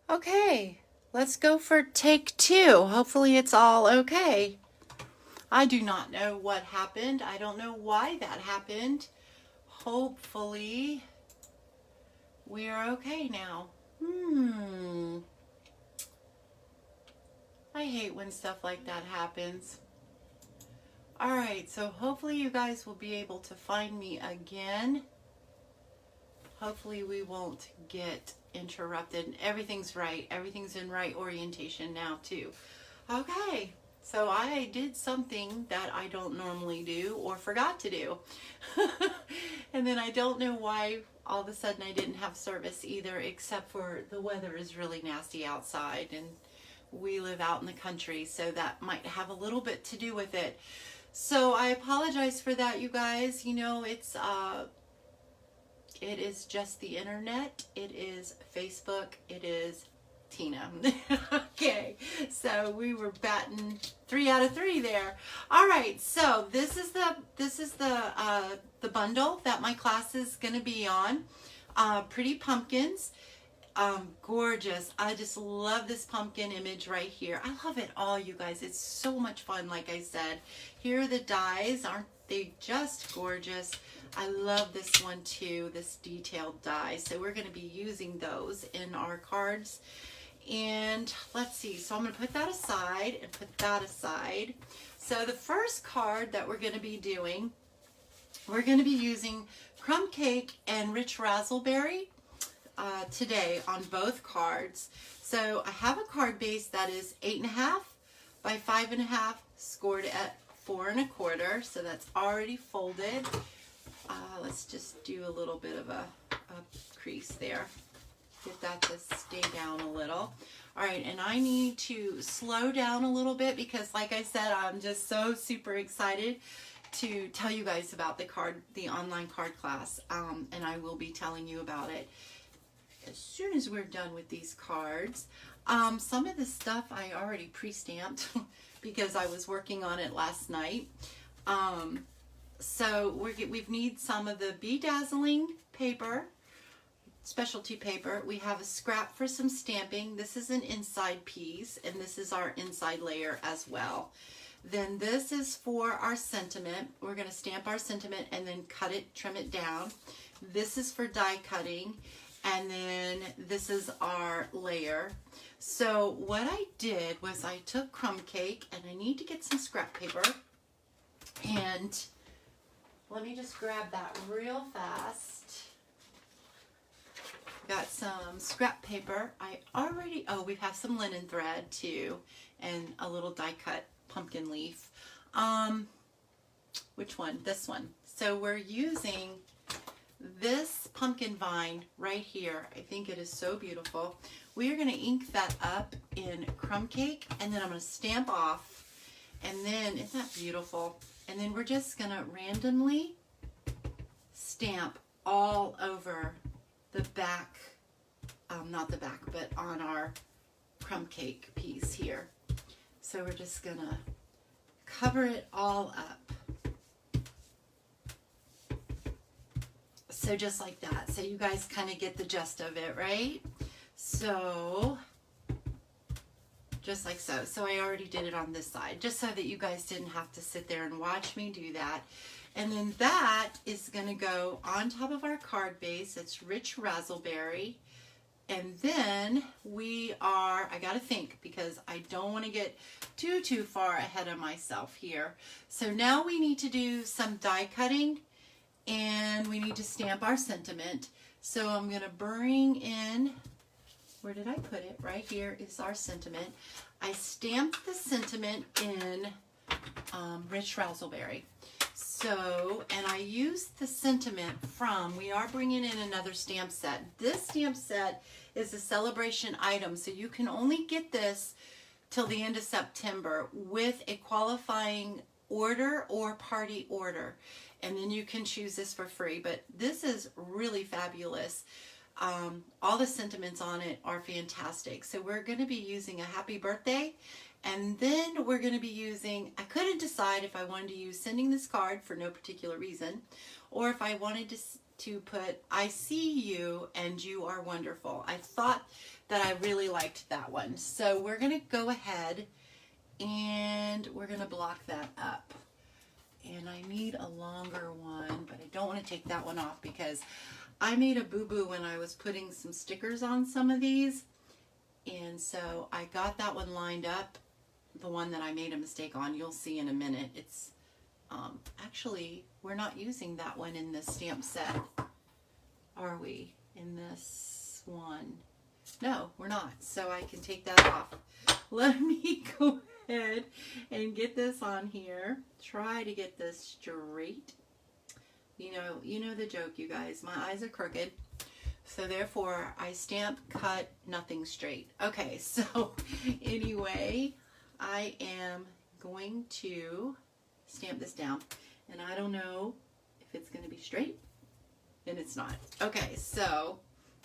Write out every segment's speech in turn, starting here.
Okay, let's go for take two. Hopefully it's all okay. I do not know what happened. I don't know why that happened. Hopefully we're okay now. I hate when stuff like that happens. Alright, so hopefully you guys will be able to find me again. Hopefully we won't get interrupted. Everything's right. Everything's in right orientation now too. Okay, so I did something that I don't normally do or forgot to do. And then I don't know why all of a sudden I didn't have service either, except for the weather is really nasty outside and we live out in the country, so that might have a little bit to do with it. So I apologize for that, you guys. You know, it is just the internet. It is Facebook. It is Tina. Okay, so we were batting 3 out of 3 there. All right, so this is the bundle that my class is going to be on. Pretty pumpkins. Gorgeous. I just love this pumpkin image right here. I love it all, you guys. It's so much fun, like I said. Here are the dies. Aren't they just gorgeous? I love this one too, this detailed die. So we're going to be using those in our cards. And let's see. So I'm going to put that aside and put that aside. So the first card that we're going to be doing, we're going to be using Crumb Cake and Rich Razzleberry today on both cards. So I have a card base that is 8.5 by 5.5, scored at 4 1/4. So that's already folded. Let's just do a little bit of a crease there. Get that to stay down a little. All right, and I need to slow down a little bit because, like I said, I'm just so super excited to tell you guys about the online card class, and I will be telling you about it as soon as we're done with these cards. Some of the stuff I already pre-stamped because I was working on it last night. So we need some of the bedazzling paper, specialty paper. We have a scrap for some stamping. This is an inside piece, and this is our inside layer as well. Then this is for our sentiment. We're going to stamp our sentiment and then cut it, trim it down. This is for die cutting, and then this is our layer. So what I did was I took Crumb Cake, and I need to get some scrap paper, and let me just grab that real fast. Got some scrap paper. We have some linen thread too, and a little die cut pumpkin leaf. Which one? This one. So we're using this pumpkin vine right here. I think it is so beautiful. We are going to ink that up in Crumb Cake, and then I'm going to stamp off. And then, isn't that beautiful? And then we're just going to randomly stamp all over the back, not the back, but on our Crumb Cake piece here. So we're just going to cover it all up. So just like that. So you guys kind of get the gist of it, right? So just like so. So I already did it on this side, just so that you guys didn't have to sit there and watch me do that. And then that is going to go on top of our card base. It's Rich Razzleberry. And then I got to think because I don't want to get too far ahead of myself here. So now we need to do some die cutting, and we need to stamp our sentiment. So I'm going to bring in, where did I put it? Right here is our sentiment. I stamped the sentiment in Rich Razzleberry. So, and I used the sentiment we are bringing in another stamp set. This stamp set is a celebration item, so you can only get this till the end of September with a qualifying order or party order. And then you can choose this for free, but this is really fabulous. All the sentiments on it are fantastic. So we're going to be using a happy birthday, and then we're going to be using, I couldn't decide if I wanted to use sending this card for no particular reason, or if I wanted to to put I see you and you are wonderful. I thought that I really liked that one. So we're going to go ahead and we're going to block that up. And I need a longer one, but I don't want to take that one off because I made a boo-boo when I was putting some stickers on some of these. And so I got that one lined up. The one that I made a mistake on, you'll see in a minute. It's actually, we're not using that one in this stamp set, are we? In this one? No, we're not. So I can take that off. Let me go ahead and get this on here. Try to get this straight. You know the joke, you guys. My eyes are crooked. So therefore, I stamp, cut, nothing straight. Okay, so anyway, I am going to stamp this down. And I don't know if it's going to be straight. And it's not. Okay, so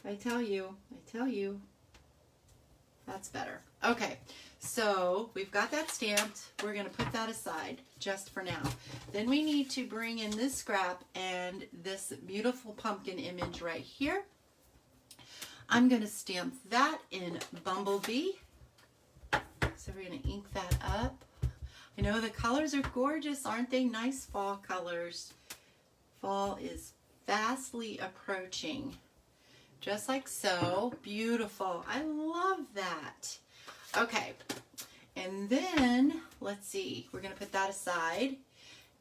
I tell you, that's better. Okay, so we've got that stamped. We're going to put that aside just for now. Then we need to bring in this scrap and this beautiful pumpkin image right here. I'm going to stamp that in Bumblebee. So we're going to ink that up. I know the colors are gorgeous, aren't they? Nice fall colors. Fall is fastly approaching. Just like so. Beautiful. I love that. Okay. And then, let's see. We're going to put that aside.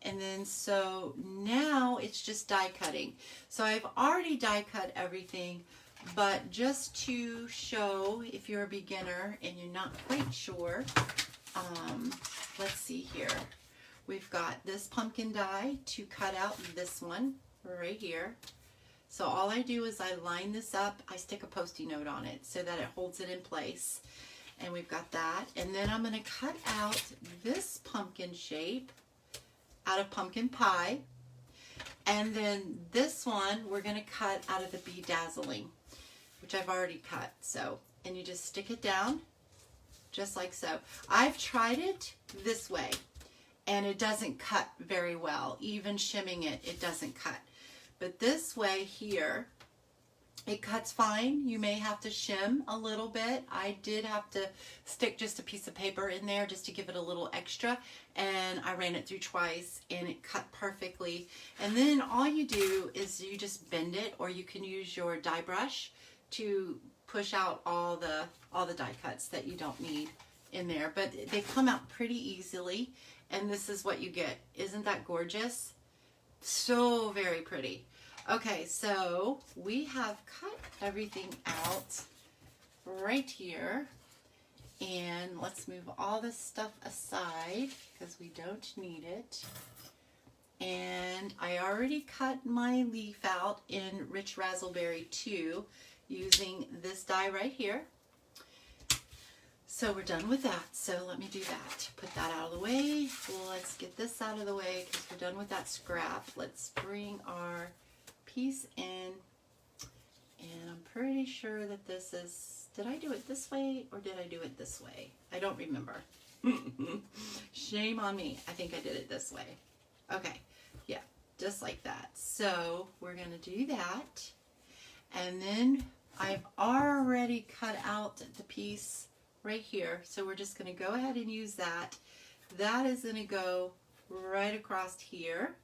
And then, so now it's just die cutting. So I've already die cut everything. But just to show if you're a beginner and you're not quite sure, let's see here. We've got this pumpkin die to cut out this one right here. So all I do is I line this up. I stick a Post-it note on it so that it holds it in place. And we've got that. And then I'm going to cut out this pumpkin shape out of pumpkin pie. And then this one we're going to cut out of the Bedazzling, which I've already cut. So, and you just stick it down just like so. I've tried it this way and it doesn't cut very well. Even shimming it, it doesn't cut. But this way here, it cuts fine. You may have to shim a little bit. I did have to stick just a piece of paper in there just to give it a little extra. And I ran it through twice and it cut perfectly. And then all you do is you just bend it, or you can use your die brush to push out all the die cuts that you don't need in there. But they come out pretty easily. And this is what you get. Isn't that gorgeous? So very pretty. Okay, so we have cut everything out right here. And let's move all this stuff aside because we don't need it. And I already cut my leaf out in Rich Razzleberry 2 using this die right here. So we're done with that. So let me do that. Put that out of the way. Let's get this out of the way because we're done with that scrap. Let's bring our piece in. And I'm pretty sure that this is, did I do it this way or did I do it this way? I don't remember. Shame on me. I think I did it this way. Okay. Yeah, just like that. So we're going to do that. And then I've already cut out the piece right here. So we're just going to go ahead and use that. That is going to go right across here,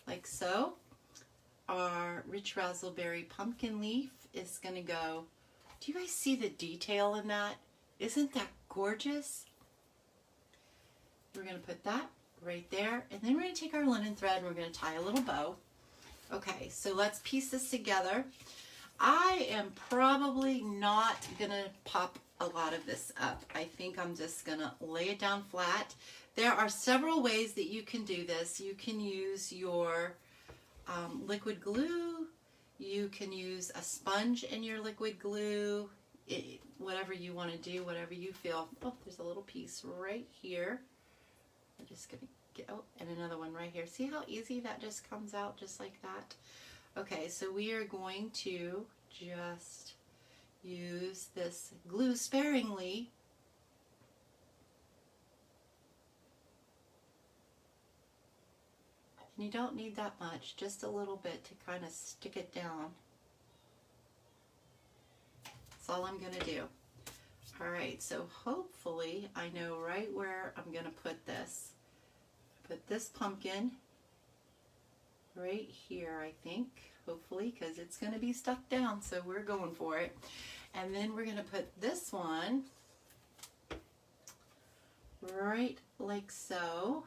like so. Our Rich Razzleberry pumpkin leaf is going to go. Do you guys see the detail in that? Isn't that gorgeous? We're going to put that right there. And then we're going to take our linen thread and we're going to tie a little bow. Okay, so let's piece this together. I am probably not going to pop a lot of this up. I think I'm just going to lay it down flat. There are several ways that you can do this. You can use your liquid glue. You can use a sponge in your liquid glue. Whatever you want to do, whatever you feel. Oh, there's a little piece right here. I'm just going to get, oh, and another one right here. See how easy that just comes out just like that? Okay, so we are going to just use this glue sparingly. And you don't need that much, just a little bit to kind of stick it down. That's all I'm going to do. All right, so hopefully I know right where I'm going to put this. Put this pumpkin right here, I think, hopefully, because it's going to be stuck down, so we're going for it. And then we're going to put this one right like so,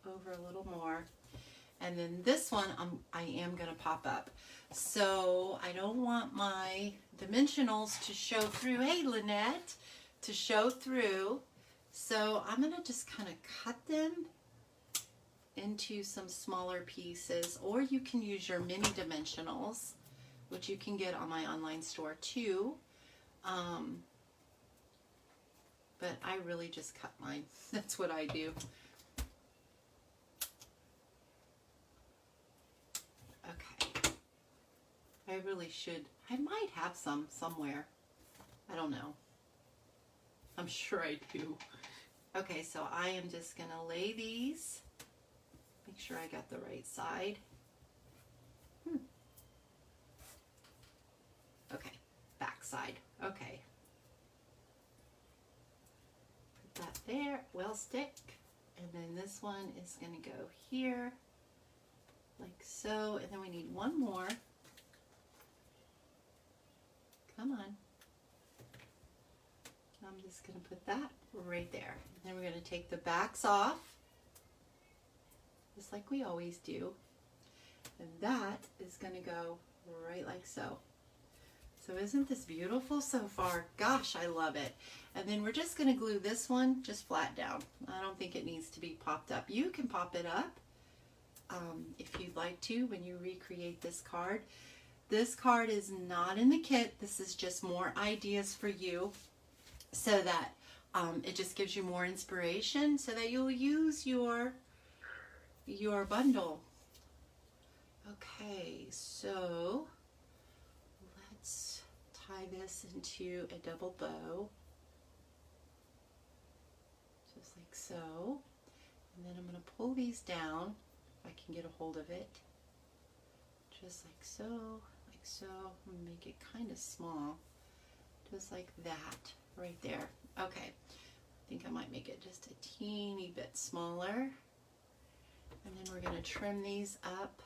over a little more. And then this one I am going to pop up. So I don't want my dimensionals to show through. Hey, Lynette, to show through. So I'm going to just kind of cut them into some smaller pieces, or you can use your mini dimensionals, which you can get on my online store too. But I really just cut mine. That's what I do. Okay. I really should. I might have some somewhere. I don't know. I'm sure I do. Okay, so I am just going to lay these. Make sure I got the right side. Okay, back side. Okay. Put that there. Well, stick. And then this one is going to go here, like so. And then we need one more. Come on. I'm just going to put that right there. And then we're going to take the backs off, just like we always do. And that is going to go right like so. So isn't this beautiful so far? Gosh, I love it. And then we're just going to glue this one just flat down. I don't think it needs to be popped up. You can pop it up if you'd like to when you recreate this card. This card is not in the kit. This is just more ideas for you, so that it just gives you more inspiration so that you'll use your bundle. Okay, so let's tie this into a double bow, just like so. And then I'm going to pull these down if I can get a hold of it, just like so, like so. I'm going to make it kind of small, just like that. Right there. Okay. I think I might make it just a teeny bit smaller. And then we're going to trim these up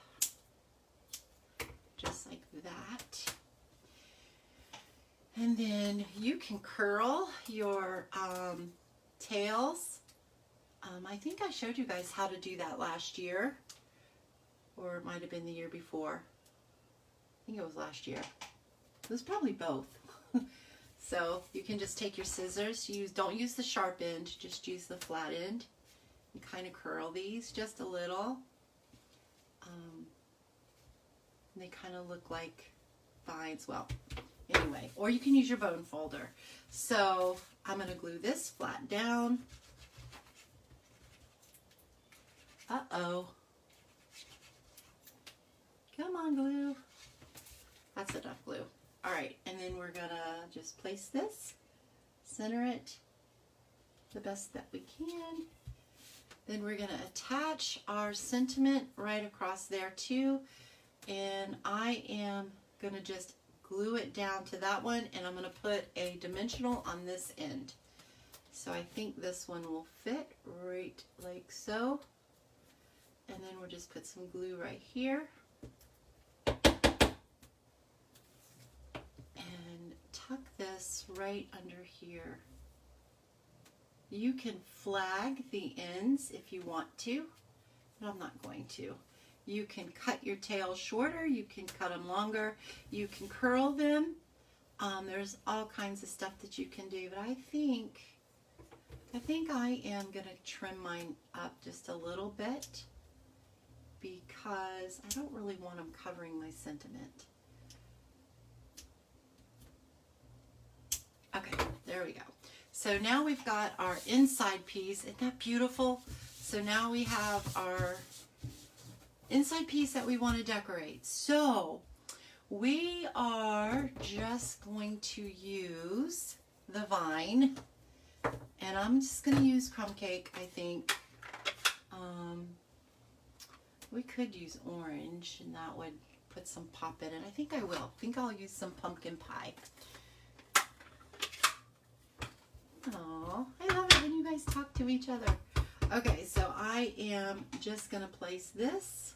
just like that. And then you can curl your tails. I think I showed you guys how to do that last year, or it might have been the year before. I think it was last year. It was probably both. So you can just take your scissors, don't use the sharp end, just use the flat end, and kind of curl these just a little. They kind of look like vines. Well, anyway, or you can use your bone folder. So I'm going to glue this flat down. Uh-oh. Come on, glue. That's enough glue. All right, and then we're gonna just place this, center it the best that we can. Then we're gonna attach our sentiment right across there too. And I am gonna just glue it down to that one, and I'm gonna put a dimensional on this end. So I think this one will fit right like so. And then we'll just put some glue right here. Tuck this right under here. You can flag the ends if you want to, but I'm not going to. You can cut your tail shorter, you can cut them longer, you can curl them. There's all kinds of stuff that you can do, but I think I am going to trim mine up just a little bit because I don't really want them covering my sentiment. Okay, there we go. So now we've got our inside piece. Isn't that beautiful? So now we have our inside piece that we want to decorate. So we are just going to use the vine, and I'm just going to use crumb cake, I think. We could use orange, and that would put some pop in it. I think I will. I think I'll use some pumpkin pie. Oh, I love it when you guys talk to each other. Okay, so I am just going to place this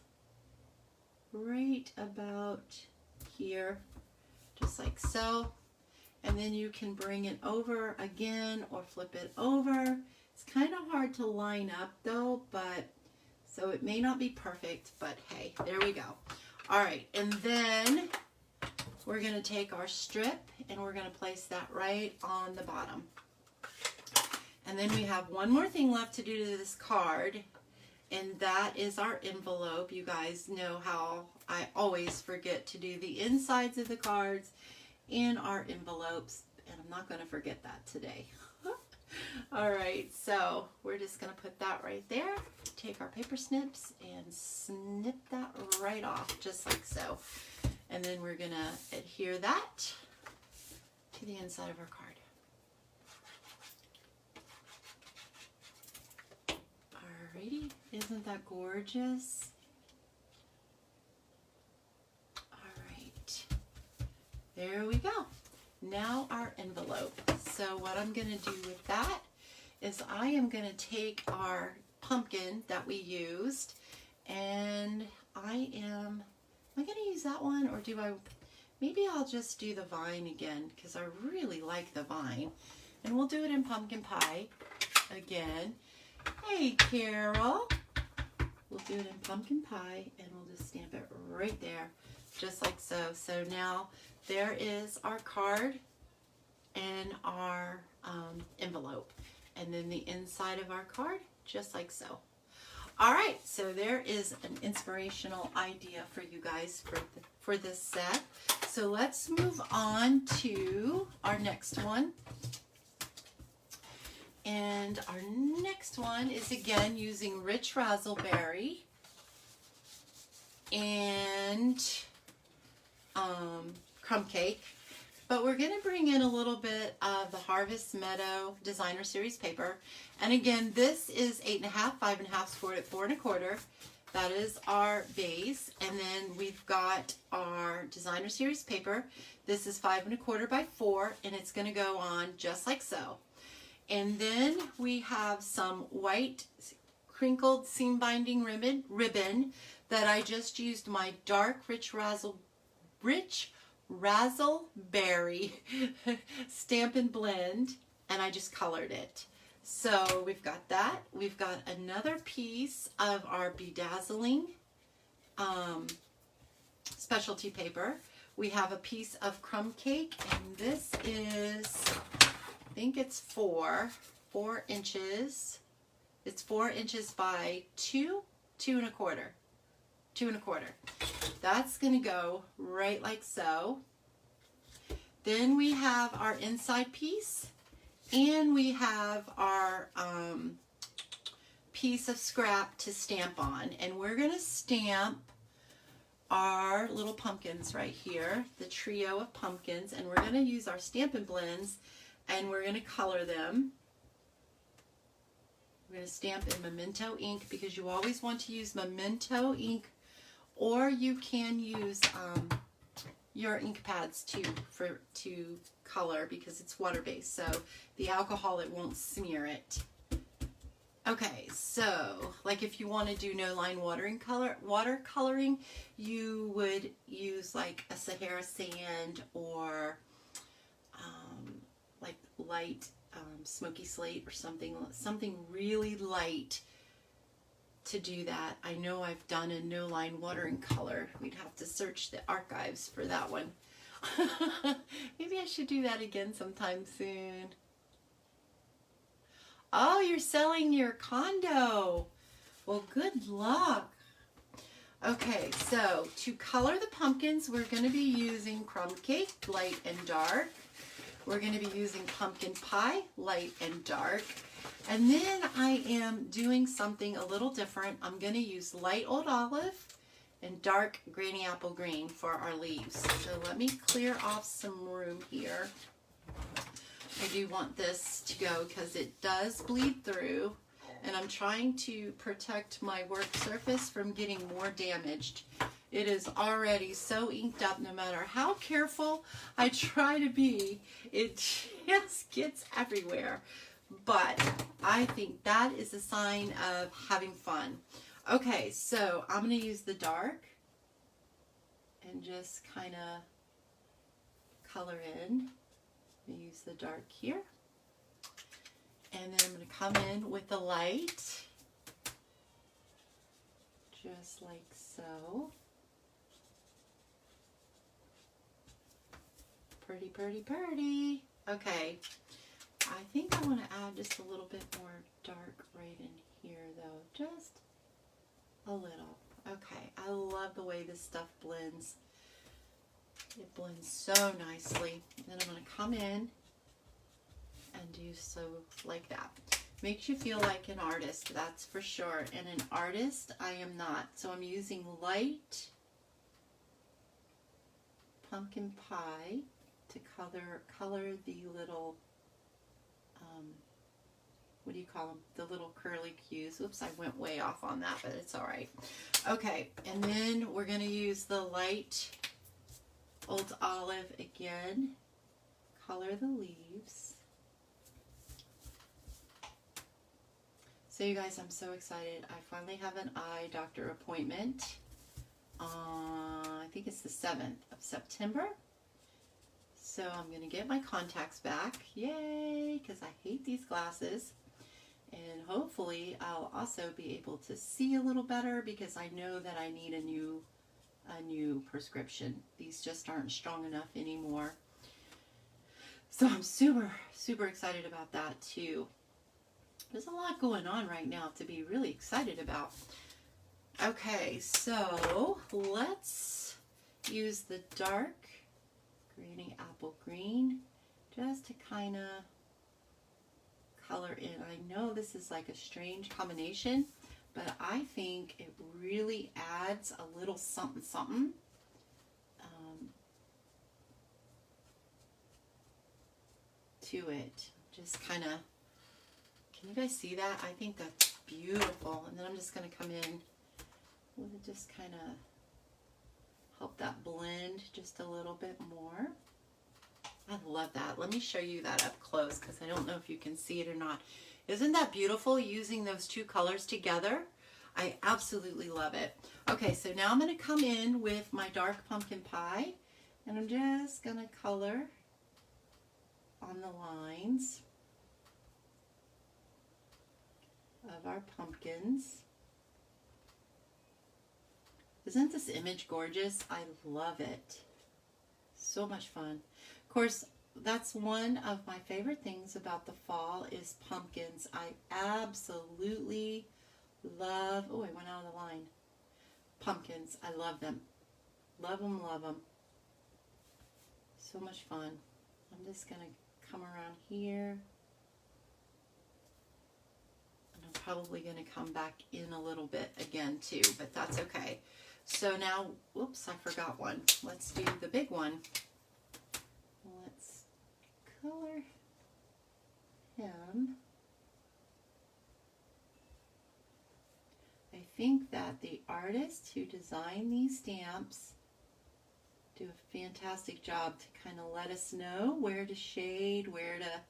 right about here, just like so. And then you can bring it over again or flip it over. It's kind of hard to line up though, but so it may not be perfect, but hey, there we go. All right, and then we're going to take our strip and we're going to place that right on the bottom. And then we have one more thing left to do to this card, and that is our envelope. You guys know how I always forget to do the insides of the cards in our envelopes, and I'm not going to forget that today. All right, so we're just going to put that right there. Take our paper snips and snip that right off, just like so. And then we're going to adhere that to the inside of our card. Alrighty, isn't that gorgeous? Alright, there we go. Now our envelope. So what I'm going to do with that is I am going to take our pumpkin that we used, and I going to use that one, or maybe I'll just do the vine again, because I really like the vine, and we'll do it in pumpkin pie again. Hey Carol, we'll do it in pumpkin pie, and we'll just stamp it right there, just like so. So now there is our card and our envelope, and then the inside of our card, just like so. All right, so there is an inspirational idea for you guys for this set. So let's move on to our next one. And our next one is again using rich razzleberry and crumb cake. But we're going to bring in a little bit of the Harvest Meadow Designer Series paper. And again, this is 8.5, 5.5 scored at 4 1/4. That is our base. And then we've got our Designer Series paper. This is 5 1/4 by 4, and it's going to go on just like so. And then we have some white crinkled seam binding ribbon that I just used my dark rich razzleberry stamp and blend, and I just colored it. So we've got that. We've got another piece of our bedazzling specialty paper. We have a piece of crumb cake, and this is, I think it's 4 inches. It's 4 inches by 2 1/4. 2 1/4. That's going to go right like so. Then we have our inside piece, and we have our piece of scrap to stamp on. And we're going to stamp our little pumpkins right here, the trio of pumpkins, and we're going to use our Stampin' Blends, and we're going to color them. We're going to stamp in Memento ink, because you always want to use Memento ink, or you can use your ink pads to color, because it's water-based, so the alcohol, it won't smear it. Okay, so like if you want to do no line watercoloring, you would use like a Sahara sand, or like light smoky slate, or something really light to do that. I know I've done a no line watering color. We'd have to search the archives for that one. Maybe I should do that again sometime soon. Oh, you're selling your condo. Well, good luck. Okay, so to color the pumpkins, we're going to be using crumb cake, light and dark. We're going to be using pumpkin pie, light and dark. And then I am doing something a little different. I'm going to use light old olive and dark granny apple green for our leaves. So let me clear off some room here. I do want this to go because it does bleed through. and I'm trying to protect my work surface from getting more damaged. It is already so inked up. No matter how careful I try to be, it just gets everywhere. But I think that is a sign of having fun. Okay, so I'm going to use the dark and just kind of color in. I'm going to use the dark here. And then I'm going to come in with the light, just like so. Pretty, pretty, pretty. Okay, I think I want to add just a little bit more dark right in here though, just a little. Okay, I love the way this stuff blends. It blends so nicely. Then I'm going to come in and do so like that. Makes you feel like an artist, that's for sure. And an artist, I am not. So I'm using light pumpkin pie to color the little, what do you call them? The little curly cues. Oops, I went way off on that, but it's all right. Okay, and then we're going to use the light Old Olive again. Color the leaves. So you guys, I'm so excited. I finally have an eye doctor appointment. I think it's the 7th of September. So I'm going to get my contacts back. Yay! Because I hate these glasses. And hopefully I'll also be able to see a little better because I know that I need a new prescription. These just aren't strong enough anymore. So I'm super, super excited about that too. There's a lot going on right now to be really excited about. Okay, so let's use the dark Granny Apple Green just to kind of color in. I know this is like a strange combination, but I think it really adds a little something something. To it. Just kind of, can you guys see that? I think that's beautiful. And then I'm just going to come in with just kind of help that blend just a little bit more. I love that. Let me show you that up close because I don't know if you can see it or not. Isn't that beautiful using those two colors together? I absolutely love it. Okay, so now I'm going to come in with my dark pumpkin pie and I'm just going to color on the lines of our pumpkins. Isn't this image gorgeous? I love it. So much fun. Of course, that's one of my favorite things about the fall is pumpkins. I absolutely love, oh, I went out of the line. Pumpkins, I love them. Love them, love them. So much fun. I'm just going to come around here. And I'm probably going to come back in a little bit again too, but that's okay. So now, whoops, I forgot one. Let's do the big one. Let's color him. I think that the artists who designed these stamps do a fantastic job to kind of let us know where to shade, where to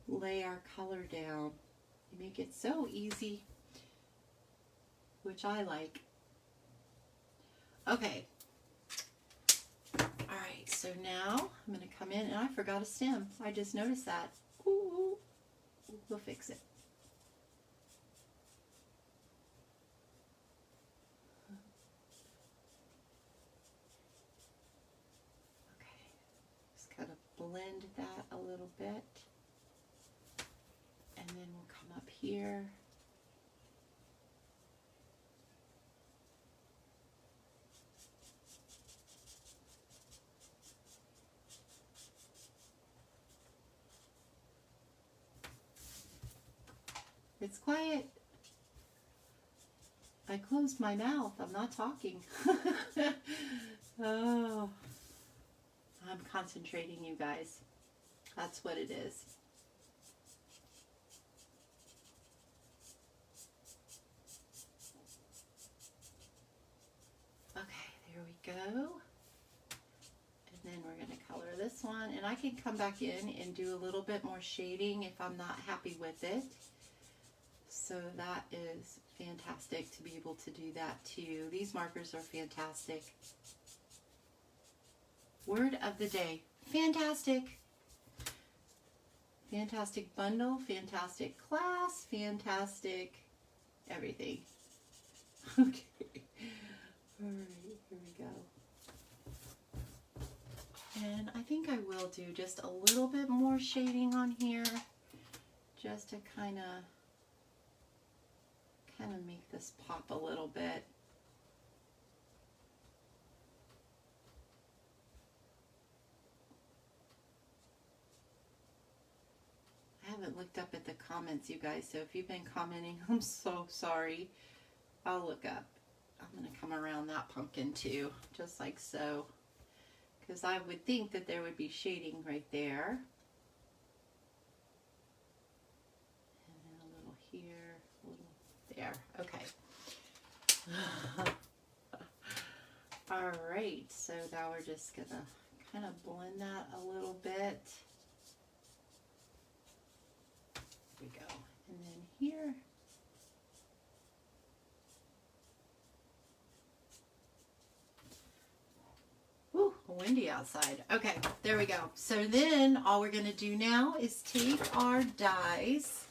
lay our color down. You make it so easy, which I like. Okay. Alright, so now I'm going to come in, and I forgot a stem. I just noticed that. Ooh, we'll fix it. Blend that a little bit, and then we'll come up here. It's quiet. I closed my mouth. I'm not talking. Oh. I'm concentrating, you guys. That's what it is. And then we're going to color this one. And I can come back in and do a little bit more shading if I'm not happy with it. So that is fantastic to be able to do that too. These markers are fantastic. Word of the day, fantastic. Fantastic bundle, fantastic class, fantastic everything. Okay. All right, here we go. And I think I will do just a little bit more shading on here, just to kind of make this pop a little bit. I haven't looked up at the comments, you guys, so if you've been commenting, I'm so sorry. I'll look up. I'm going to come around that pumpkin too, just like so, because I would think that there would be shading right there. And then a little here, a little there. Okay. All right, so now we're just going to kind of blend that a little bit. There we go. And then here. Woo, windy outside. Okay, there we go. So then all we're going to do now is take our dies.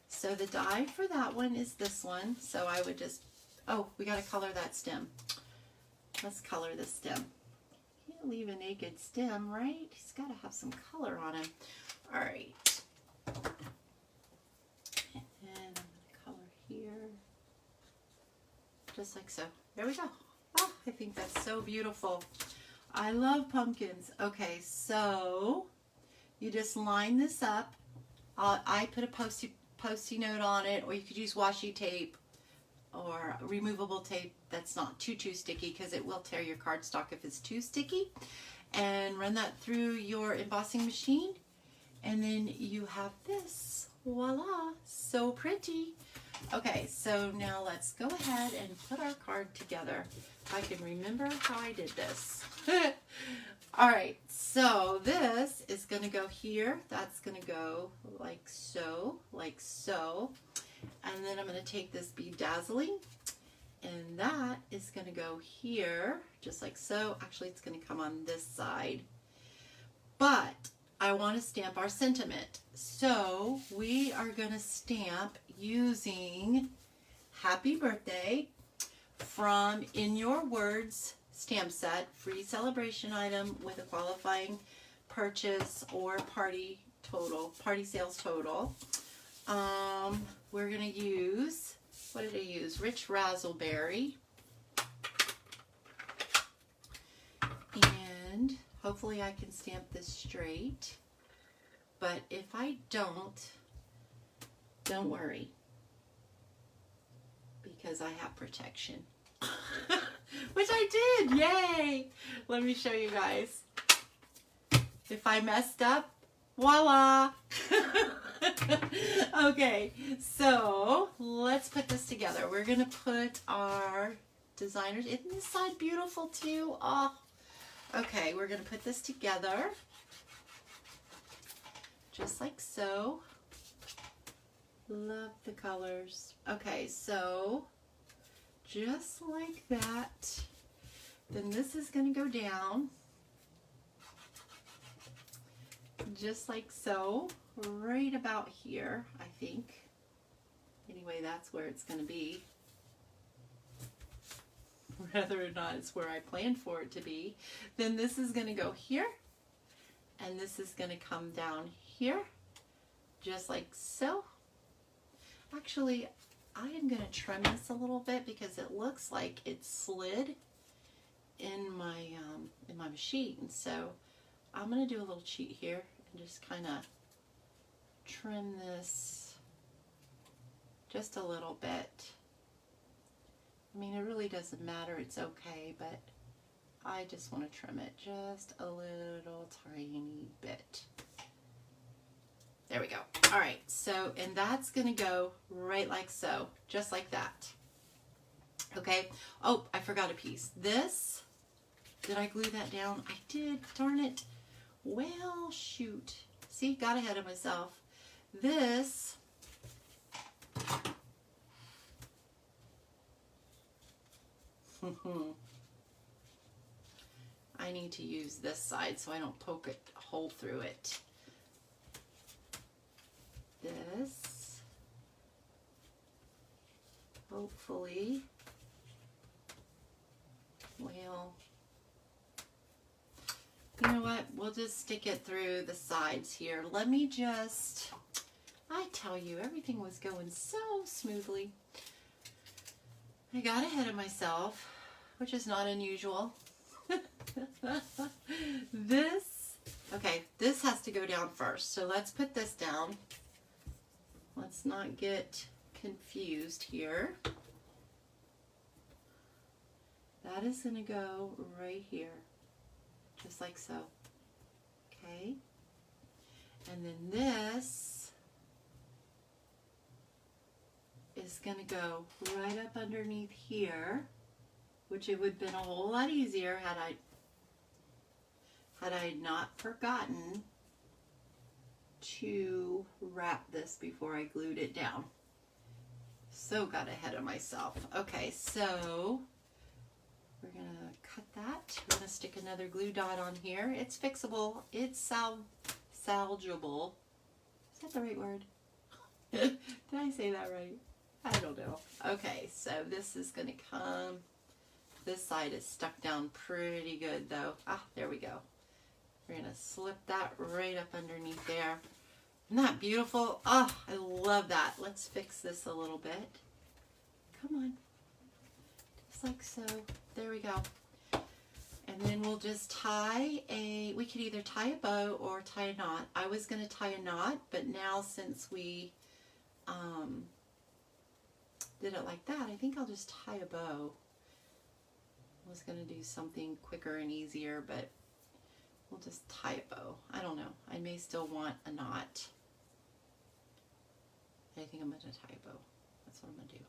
So the die for that one is this one. So I would just, oh, we got to color that stem. Let's color the stem. Can't leave a naked stem, right? He's got to have some color on him. All right. And then I'm going to color here. Just like so. There we go. Oh, I think that's so beautiful. I love pumpkins. Okay, so you just line this up. I put a post-it note on it, or you could use washi tape or removable tape that's not too sticky, because it will tear your cardstock if it's too sticky. And run that through your embossing machine, and then you have this. Voila, so pretty. Okay, so now let's go ahead and put our card together. If I can remember how I did this. All right, so this is going to go here. That's going to go like so, like so. And then I'm going to take this Be Dazzling, and that is going to go here, just like so. Actually, it's going to come on this side. But I want to stamp our sentiment. So we are going to stamp using Happy Birthday from In Your Words stamp set, free celebration item with a qualifying purchase or party sales total. We're going to use, what did I use? Rich Razzleberry. And hopefully I can stamp this straight. But if I don't worry, because I have protection. Which I did, yay! Let me show you guys. If I messed up, voila! Okay, so let's put this together. We're gonna put our designers, isn't this side beautiful too? Oh, okay, we're gonna put this together. Just like so. Love the colors. Okay, so just like that. Then this is going to go down. Just like so. Right about here, I think. Anyway, that's where it's going to be. Whether or not it's where I planned for it to be. Then this is going to go here. And this is going to come down here. Just like so. Actually, I am going to trim this a little bit because it looks like it slid in my machine. So I'm going to do a little cheat here and just kind of trim this just a little bit. I mean, it really doesn't matter. It's okay, but I just want to trim it just a little tiny bit. There we go. All right, so, and that's going to go right like so, just like that. Okay. Oh, I forgot a piece. This Did I glue that down? I did, darn it. Well, shoot. See, got ahead of myself. This, I need to use this side so I don't poke a hole through it. This, hopefully, well, you know what? We'll just stick it through the sides here. Let me just, I tell you, everything was going so smoothly. I got ahead of myself, which is not unusual. Okay, this has to go down first. So let's put this down. Let's not get confused here. That is going to go right here, just like so. Okay. And then this is going to go right up underneath here, which it would have been a whole lot easier had I not forgotten to wrap this before I glued it down. So got ahead of myself. Okay, so we're going to cut that. We're going to stick another glue dot on here. It's fixable. It's salvageable. Is that the right word? Did I say that right? I don't know. Okay, so this is going to come. This side is stuck down pretty good though. Ah, there we go. We're going to slip that right up underneath there. Isn't that beautiful? Oh, I love that. Let's fix this a little bit. Come on. Just like so. There we go. And then we'll just tie we could either tie a bow or tie a knot. I was going to tie a knot, but now since we did it like that, I think I'll just tie a bow. I was going to do something quicker and easier, but we'll just tie a bow. I don't know. I may still want a knot. I think I'm going to tie a bow. That's what I'm going to do.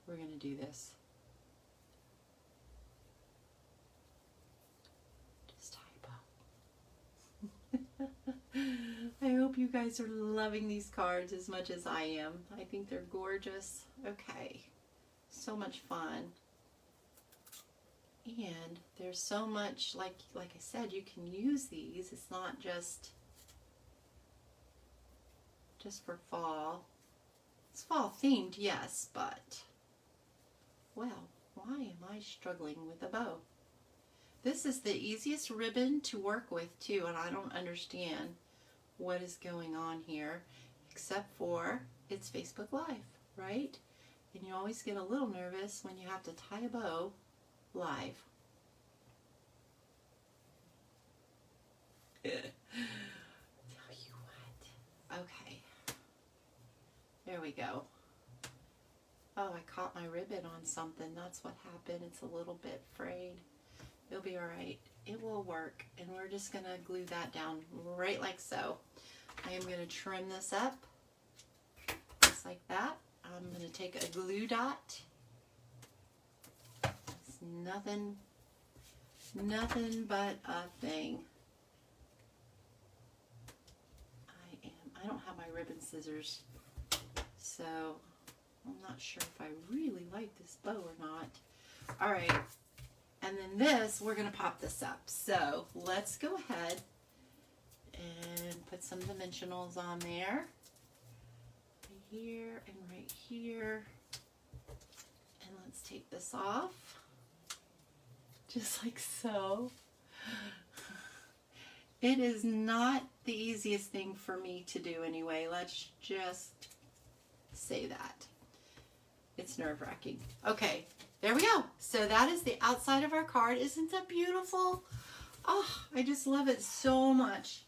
We're going to do this. Just tie a bow. I hope you guys are loving these cards as much as I am. I think they're gorgeous. Okay. So much fun. And there's so much, like I said, you can use these. It's not just for fall. It's fall themed, yes, but, well, why am I struggling with a bow? This is the easiest ribbon to work with, too, and I don't understand what is going on here, except for it's Facebook Live, right? And you always get a little nervous when you have to tie a bow live. Tell you what. Okay. There we go. Oh, I caught my ribbon on something. That's what happened. It's a little bit frayed. It'll be alright. It will work. And we're just going to glue that down right like so. I am going to trim this up just like that. I'm going to take a glue dot. It's nothing but a thing. I don't have my ribbon scissors, so I'm not sure if I really like this bow or not. All right, and then this, we're going to pop this up. So let's go ahead and put some dimensionals on there. Right here and right here. And let's take this off, just like so. It is not the easiest thing for me to do anyway. Let's just say that. It's nerve-wracking. Okay, there we go. So that is the outside of our card. Isn't that beautiful? Oh, I just love it so much.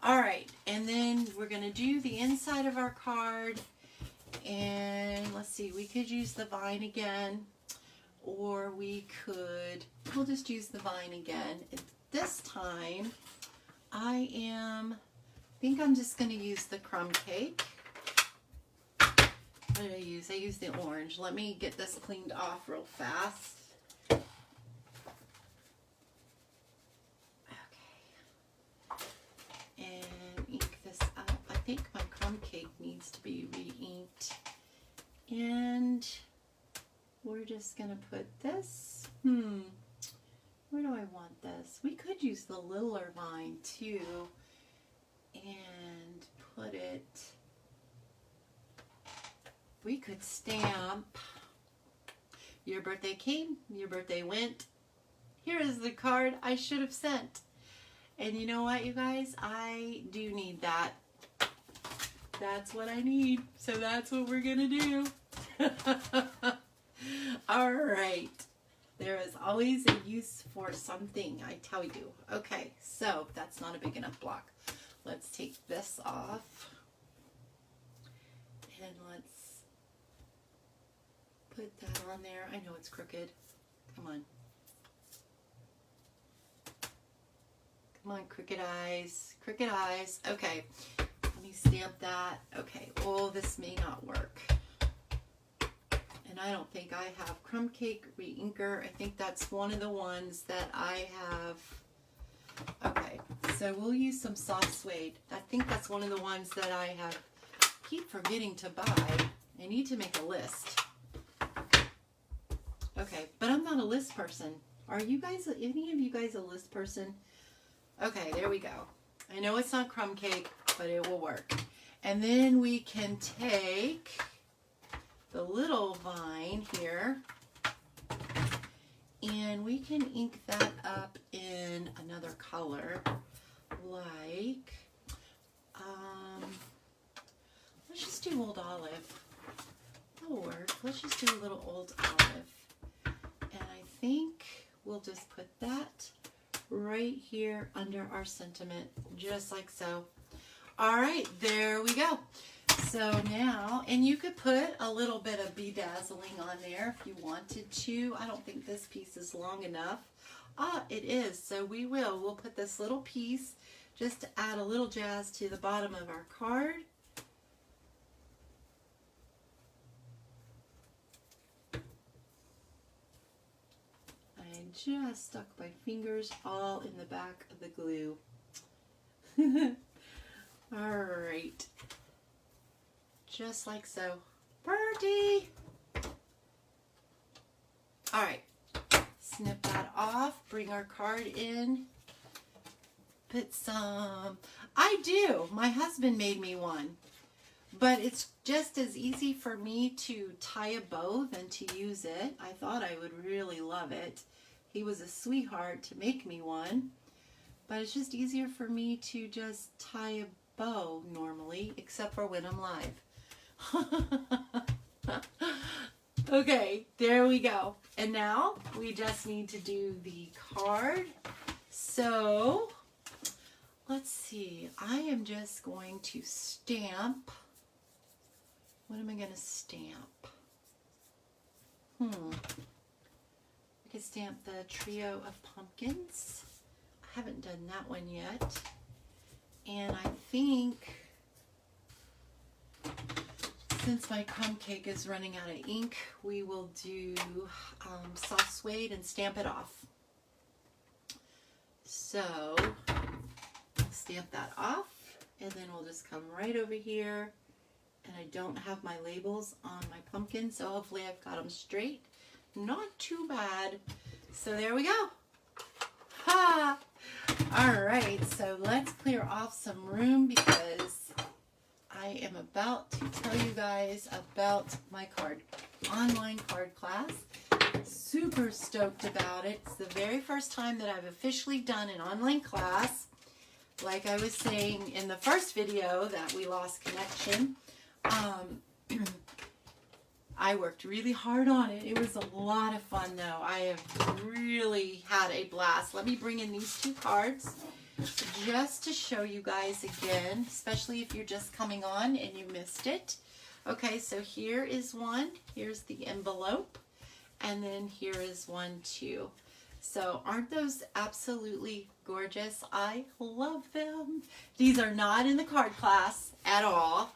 All right, and then we're going to do the inside of our card. And let's see, we could use the vine again. Or we'll just use the vine again. And this time, I think I'm just going to use the crumb cake. What did I use? I used the orange. Let me get this cleaned off real fast. just going to put this. Where do I want this? We could use the littler vine too and put it, we could stamp, your birthday came, your birthday went. Here is the card I should have sent. And you know what, you guys? I do need that. That's what I need. So that's what we're going to do. All right. There is always a use for something, I tell you. Okay, so that's not a big enough block. Let's take this off. And let's put that on there. I know it's crooked. Come on. Come on, crooked eyes. Crooked eyes. Okay, let me stamp that. Okay, oh, this may not work. And I don't think I have Crumb Cake Reinker. I think that's one of the ones that I have. Okay, so we'll use some soft suede. I think that's one of the ones that I have. Keep forgetting to buy. I need to make a list. Okay, but I'm not a list person. Are you guys, any of you guys a list person? Okay, there we go. I know it's not crumb cake, but it will work. And then we can take the little vine here and we can ink that up in another color, like let's just do Old Olive. That'll work. Let's just do a little Old Olive, and I think we'll just put that right here under our sentiment, just like so. All right, there we go. So now, and you could put a little bit of bedazzling on there if you wanted to. I don't think this piece is long enough. Ah, it is. So we'll put this little piece just to add a little jazz to the bottom of our card. I just stuck my fingers all in the back of the glue. All right. Just like so. Birdie! All right. Snip that off. Bring our card in. Put some... I do. My husband made me one. But it's just as easy for me to tie a bow than to use it. I thought I would really love it. He was a sweetheart to make me one. But it's just easier for me to just tie a bow normally, except for when I'm live. Okay, there we go. And now we just need to do the card. So let's see. I am just going to stamp. What am I going to stamp? I could stamp the trio of pumpkins. I haven't done that one yet. And I think since my crumb cake is running out of ink, we will do soft suede and stamp it off. So I'll stamp that off, and then we'll just come right over here. And I don't have my labels on my pumpkin, so hopefully I've got them straight. Not too bad. So there we go. Ha! All right, so let's clear off some room because I am about to tell you guys about my online card class. Super stoked about it. It's the very first time that I've officially done an online class. Like I was saying in the first video that we lost connection, I worked really hard on it. It was a lot of fun though. I have really had a blast. Let me bring in these two cards just to show you guys again, especially if you're just coming on and you missed it. Okay, so here is one. Here's the envelope. And then here is one too. So aren't those absolutely gorgeous? I love them. These are not in the card class at all.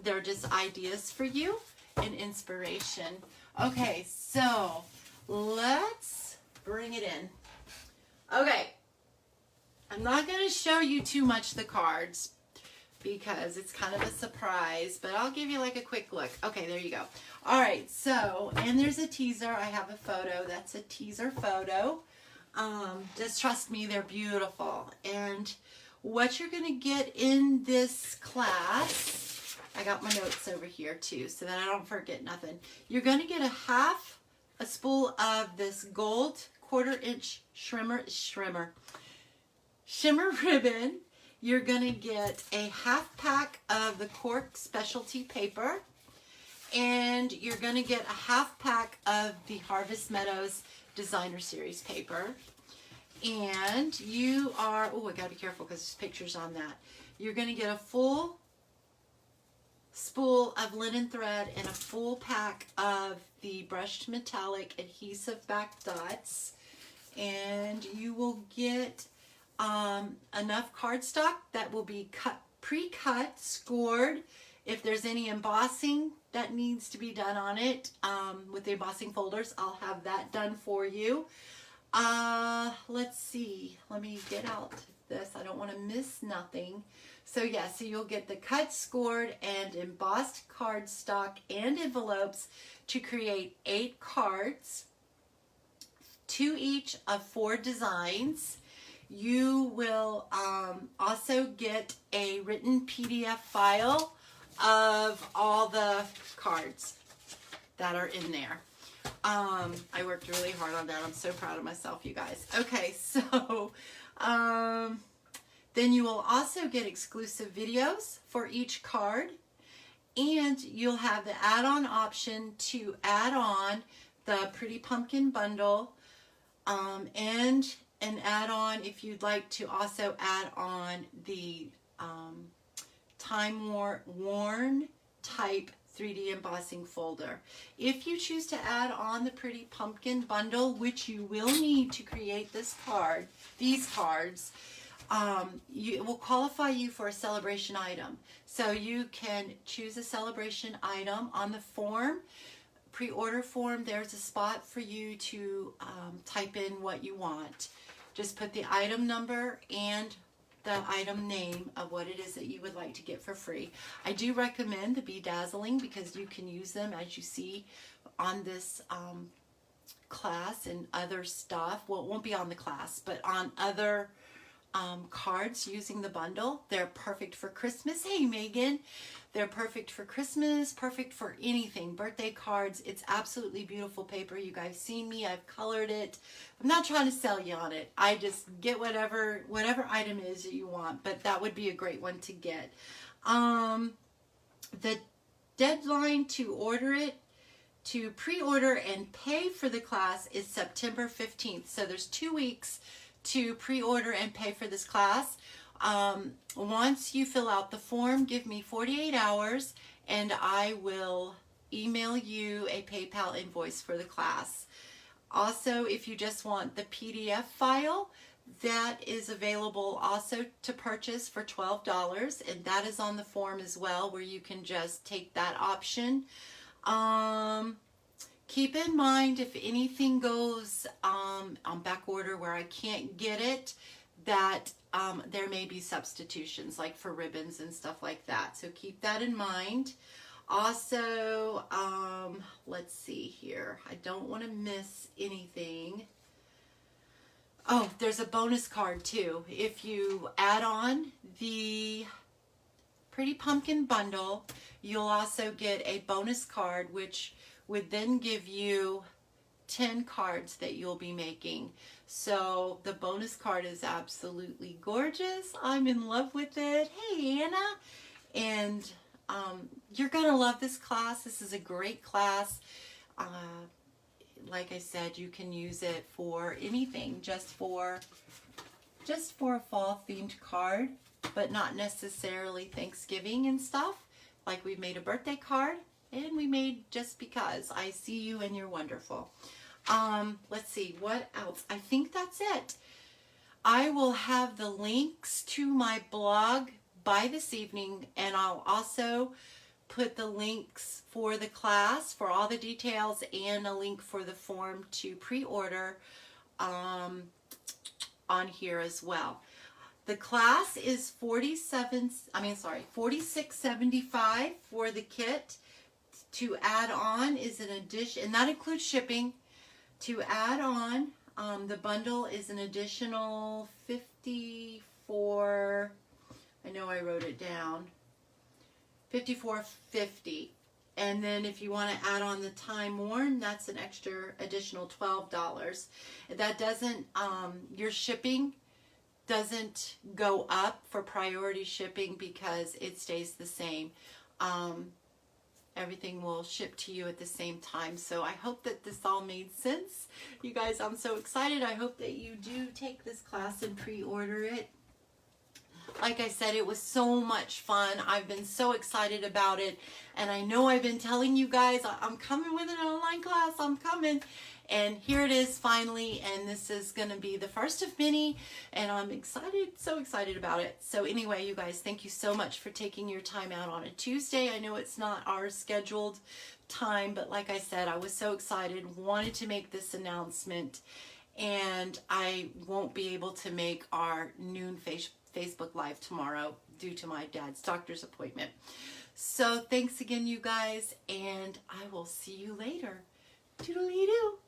They're just ideas for you and inspiration. Okay, so let's bring it in. Okay, I'm not going to show you too much the cards, because it's kind of a surprise, but I'll give you like a quick look. Okay, there you go. All right, so, and there's a teaser. I have a photo. That's a teaser photo. Just trust me, they're beautiful. And what you're going to get in this class, I got my notes over here too, so that I don't forget nothing. You're going to get a spool of this gold 1/4 inch shimmer ribbon. You're going to get a 1/2 pack of the cork specialty paper, and you're going to get a 1/2 pack of the Harvest Meadows Designer Series paper. And you are, oh, I got to be careful because there's pictures on that. You're going to get a full spool of linen thread and a full pack of the brushed metallic adhesive back dots. And you will get enough cardstock that will be pre-cut, scored. If there's any embossing that needs to be done on it with the embossing folders, I'll have that done for you. Let's see. Let me get out this. I don't want to miss nothing. So yeah, so you'll get the cut, scored, and embossed cardstock and envelopes to create 8 cards, 2 each of 4 designs. You will also get a written PDF file of all the cards that are in there. I worked really hard on that. I'm so proud of myself, you guys. Okay, so then you will also get exclusive videos for each card, and you'll have the add-on option to add on the Pretty Pumpkin bundle, and an add-on if you'd like to also add on the time-worn type 3D embossing folder. If you choose to add on the Pretty Pumpkin bundle, which you will need to create this card, these cards, it will qualify you for a celebration item. So you can choose a celebration item on the form, pre-order form. There's a spot for you to type in what you want. Just put the item number and the item name of what it is that you would like to get for free. I do recommend the Bedazzling because you can use them as you see on this class and other stuff. Well, it won't be on the class, but on other cards using the bundle. They're perfect for Christmas. Hey, Megan. They're perfect for Christmas, perfect for anything. Birthday cards. It's absolutely beautiful paper. You guys seen me. I've colored it. I'm not trying to sell you on it. I just get whatever item it is that you want, but that would be a great one to get. The deadline to order it, to pre-order and pay for the class is September 15th. So there's 2 weeks to pre-order and pay for this class. Once you fill out the form, give me 48 hours and I will email you a PayPal invoice for the class. Also, if you just want the PDF file, that is available also to purchase for $12, and that is on the form as well, where you can just take that option. Keep in mind, if anything goes on back order where I can't get it, that there may be substitutions, like for ribbons and stuff like that. So keep that in mind. Also, let's see here. I don't want to miss anything. Oh, there's a bonus card too. If you add on the Pretty Pumpkin bundle, you'll also get a bonus card, which would then give you 10 cards that you'll be making. So the bonus card is absolutely gorgeous. I'm in love with it. Hey, Anna. And you're going to love this class. This is a great class. Like I said, you can use it for anything, just for a fall themed card, but not necessarily Thanksgiving and stuff. Like we made a birthday card, and we made just because. I see you and you're wonderful. Let's see, what else? I think that's it. I will have the links to my blog by this evening, and I'll also put the links for the class, for all the details, and a link for the form to pre-order on here as well. The class is $46.75 for the kit. To add on is an addition, and that includes shipping. To add on, the bundle is an additional $54. I know I wrote it down. $54.50. And then if you want to add on the time worn, that's an extra additional $12. That doesn't, your shipping doesn't go up for priority shipping because it stays the same. Everything will ship to you at the same time. So I hope that this all made sense. You guys, I'm so excited. I hope that you do take this class and pre-order it. Like I said, it was so much fun. I've been so excited about it. And I know I've been telling you guys, I'm coming with an online class. I'm coming. And here it is finally. And this is going to be the first of many. And I'm excited, so excited about it. So anyway, you guys, thank you so much for taking your time out on a Tuesday. I know it's not our scheduled time. But like I said, I was so excited. Wanted to make this announcement. And I won't be able to make our noon Facebook Live tomorrow due to my dad's doctor's appointment. So thanks again, you guys, and I will see you later. Toodaloo.